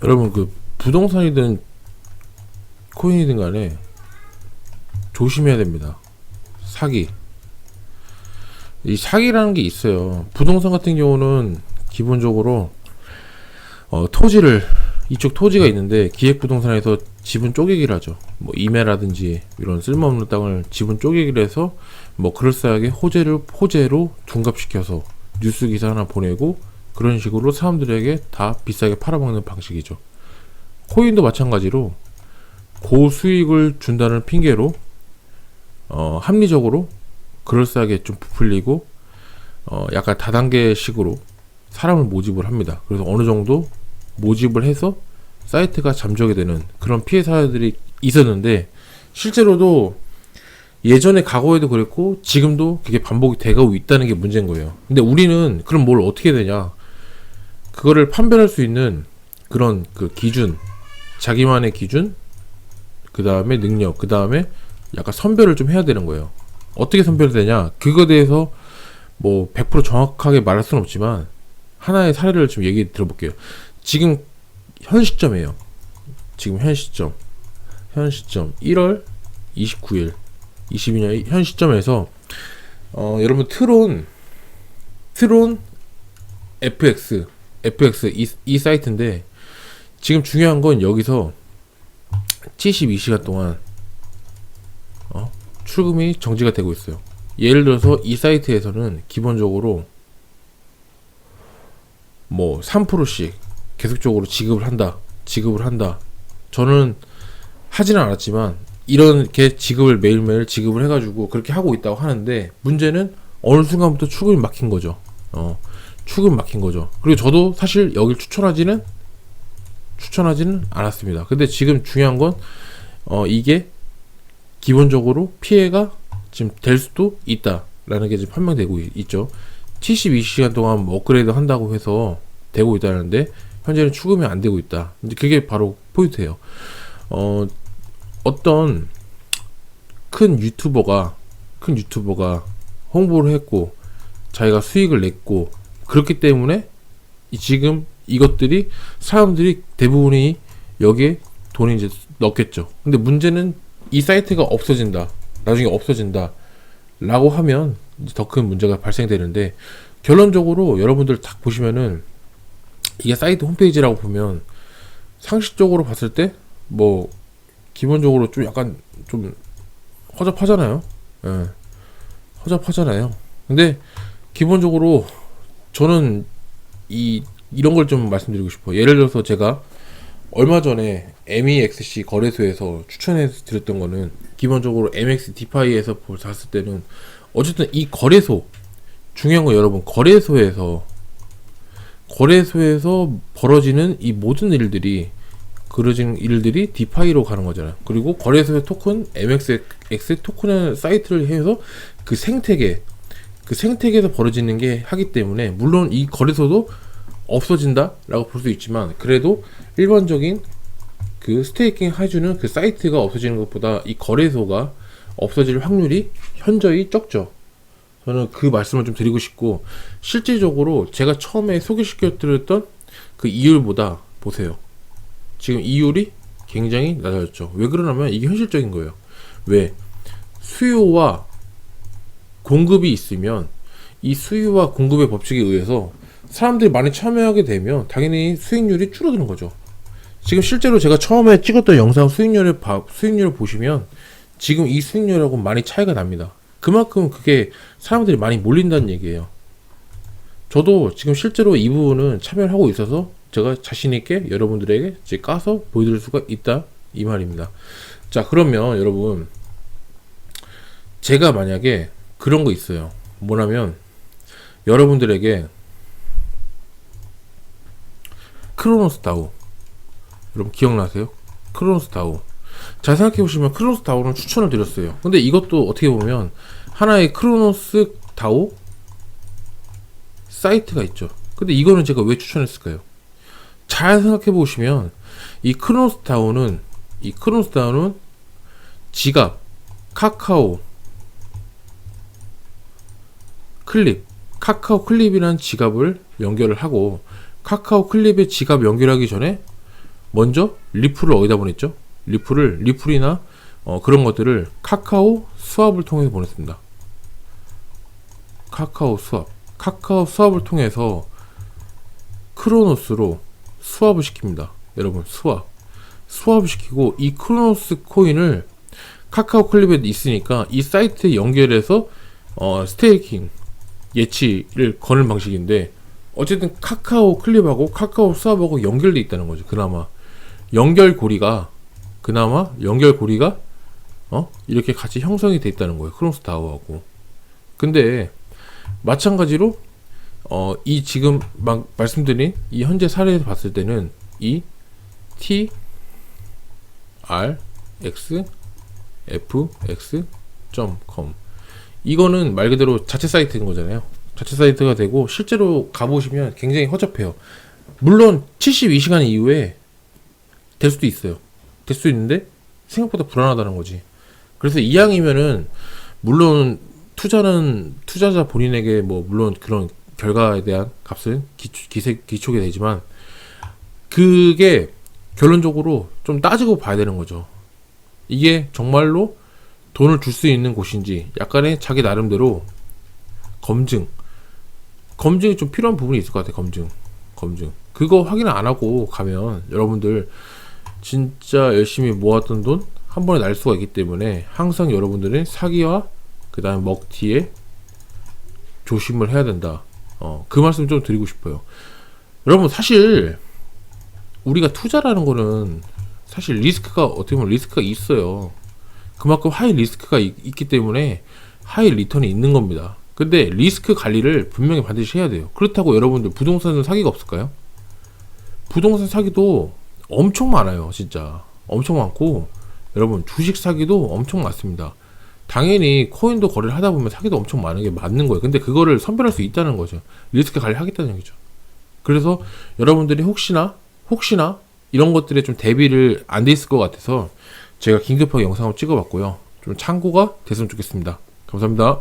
여러분 그 부동산이든 코인이든 간에 조심해야 됩니다. 사기. 이 사기라는 게 있어요. 부동산 같은 경우는 기본적으로 토지를 이쪽 토지가 있는데 기획부동산에서 지분 쪼개기를 하죠. 뭐 임야라든지 이런 쓸모없는 땅을 지분 쪼개기를 해서 뭐 그럴싸하게 호재로 둔갑시켜서 뉴스 기사 하나 보내고 그런 식으로 사람들에게 다 비싸게 팔아먹는 방식이죠. 코인도 마찬가지로 고수익을 준다는 핑계로 합리적으로 그럴싸하게 좀 부풀리고 약간 다단계식으로 사람을 모집을 합니다. 그래서 어느 정도 모집을 해서 사이트가 잠적이 되는 그런 피해 사례들이 있었는데, 실제로도 예전에 과거에도 그랬고 지금도 그게 반복이 되고 있다는 게 문제인 거예요. 근데 우리는 그럼 뭘 어떻게 되냐, 그거를 판별할 수 있는 그런 그 기준, 자기만의 기준, 그 다음에 능력, 그 다음에 약간 선별을 좀 해야 되는 거예요. 어떻게 선별되냐, 그거에 대해서 뭐 100% 정확하게 말할 수는 없지만 하나의 사례를 좀 얘기 들어볼게요. 지금 현 시점이에요. 지금 현 시점 1월 29일 22년 현 시점에서 여러분 트론 FX 이 사이트인데, 지금 중요한 건 여기서 72시간 동안 출금이 정지가 되고 있어요. 예를 들어서 이 사이트에서는 기본적으로 뭐 3%씩 계속적으로 지급을 한다. 저는 하지는 않았지만 이렇게 지급을 매일매일 지급을 해가지고 그렇게 하고 있다고 하는데, 문제는 어느 순간부터 출금이 막힌 거죠. 출금 막힌 거죠. 그리고 저도 사실 여길 추천하지는 않았습니다. 근데 지금 중요한 건 이게 기본적으로 피해가 지금 될 수도 있다라는 게 지금 판명되고 있죠. 72시간 동안 뭐 업그레이드 한다고 해서 되고 있다는데 현재는 출금이 안 되고 있다. 이제 그게 바로 포인트예요. 어떤 큰 유튜버가 홍보를 했고 자기가 수익을 냈고 그렇기 때문에 지금 이것들이 사람들이 대부분이 여기에 돈을 이제 넣겠죠. 근데 문제는 이 사이트가 나중에 없어진다 라고 하면 더 큰 문제가 발생되는데, 결론적으로 여러분들 딱 보시면은 이게 사이트 홈페이지라고 보면 상식적으로 봤을 때 뭐 기본적으로 좀 약간 좀 허접하잖아요. 예. 허접하잖아요. 근데 기본적으로 저는 이런 걸 좀 말씀드리고 싶어요. 예를 들어서 제가 얼마 전에 MEXC 거래소에서 추천해 드렸던 거는, 기본적으로 MX 디파이에서 봤을 때는 어쨌든 이 거래소, 중요한 건 여러분, 거래소에서 벌어지는 이 모든 일들이 디파이로 가는 거잖아요. 그리고 거래소의 토큰 MXX 토큰 사이트를 해서 그 생태계에서 벌어지는 게 하기 때문에, 물론 이 거래소도 없어진다 라고 볼 수 있지만, 그래도 일반적인 그 스테이킹 해주는 그 사이트가 없어지는 것보다 이 거래소가 없어질 확률이 현저히 적죠. 저는 그 말씀을 좀 드리고 싶고, 실질적으로 제가 처음에 소개시켜 드렸던 그 이율보다 보세요. 지금 이율이 굉장히 낮아졌죠. 왜 그러냐면 이게 현실적인 거예요. 왜? 수요와 공급이 있으면 이 수요와 공급의 법칙에 의해서 사람들이 많이 참여하게 되면 당연히 수익률이 줄어드는 거죠. 지금 실제로 제가 처음에 찍었던 영상 수익률을 보시면 지금 이 수익률하고 많이 차이가 납니다. 그만큼 그게 사람들이 많이 몰린다는 얘기예요. 저도 지금 실제로 이 부분은 참여를 하고 있어서 제가 자신있게 여러분들에게 이제 까서 보여드릴 수가 있다, 이 말입니다. 자, 그러면 여러분, 제가 만약에 그런 거 있어요. 뭐냐면 여러분들에게 크로노스 다우, 여러분 기억나세요? 크로노스 다우. 잘 생각해 보시면 크로노스 다우는 추천을 드렸어요. 근데 이것도 어떻게 보면 하나의 크로노스 다우 사이트가 있죠. 근데 이거는 제가 왜 추천했을까요? 잘 생각해 보시면 이 크로노스 다우는 지갑, 카카오 클립이라는 지갑을 연결을 하고, 카카오 클립에 지갑 연결하기 전에 먼저 리플을 어디다 보냈죠? 리플이나 그런 것들을 카카오 수압을 통해서 보냈습니다. 카카오 수압을 통해서 크로노스로 수압을 시킵니다. 여러분, 수압을 시키고, 이 크로노스 코인을 카카오 클립에 있으니까 이 사이트에 연결해서 스테이킹 예치를 거는 방식인데, 어쨌든 카카오 클립하고 카카오 수압하고 연결돼 있다는 거죠. 그나마 연결고리가 이렇게 같이 형성이 돼 있다는 거예요. 크로노스 다오하고. 근데 마찬가지로 이 지금 막 말씀드린 이 현재 사례에서 봤을 때는 이 trxfx.com 이거는 말 그대로 자체 사이트인 거잖아요. 자체 사이트가 되고, 실제로 가보시면 굉장히 허접해요. 물론 72시간 이후에 될 수도 있어요. 될 수 있는데 생각보다 불안하다는 거지. 그래서 이왕이면은, 물론 투자자 본인에게 물론 그런 결과에 대한 값은 기초게 되지만, 그게 결론적으로 좀 따지고 봐야 되는 거죠. 이게 정말로 돈을 줄 수 있는 곳인지, 약간의 자기 나름대로 검증이 좀 필요한 부분이 있을 것 같아요. 검증. 그거 확인 안 하고 가면 여러분들 진짜 열심히 모았던 돈 한 번에 날 수가 있기 때문에, 항상 여러분들은 사기와 그 다음 먹튀에 조심을 해야 된다. 그 말씀 좀 드리고 싶어요. 여러분, 사실 우리가 투자라는 거는 사실 어떻게 보면 리스크가 있어요. 그만큼 하이 리스크가 있기 때문에 하이 리턴이 있는 겁니다. 근데 리스크 관리를 분명히 반드시 해야 돼요. 그렇다고 여러분들 부동산 사기가 없을까요? 부동산 사기도 엄청 많아요. 진짜 엄청 많고, 여러분 주식 사기도 엄청 많습니다. 당연히 코인도 거래를 하다 보면 사기도 엄청 많은 게 맞는 거예요. 근데 그거를 선별할 수 있다는 거죠. 리스크 관리를 하겠다는 얘기죠. 그래서 여러분들이 혹시나 이런 것들에 좀 대비를 안 돼 있을 것 같아서 제가 긴급하게 영상을 찍어봤고요. 좀 참고가 됐으면 좋겠습니다. 감사합니다.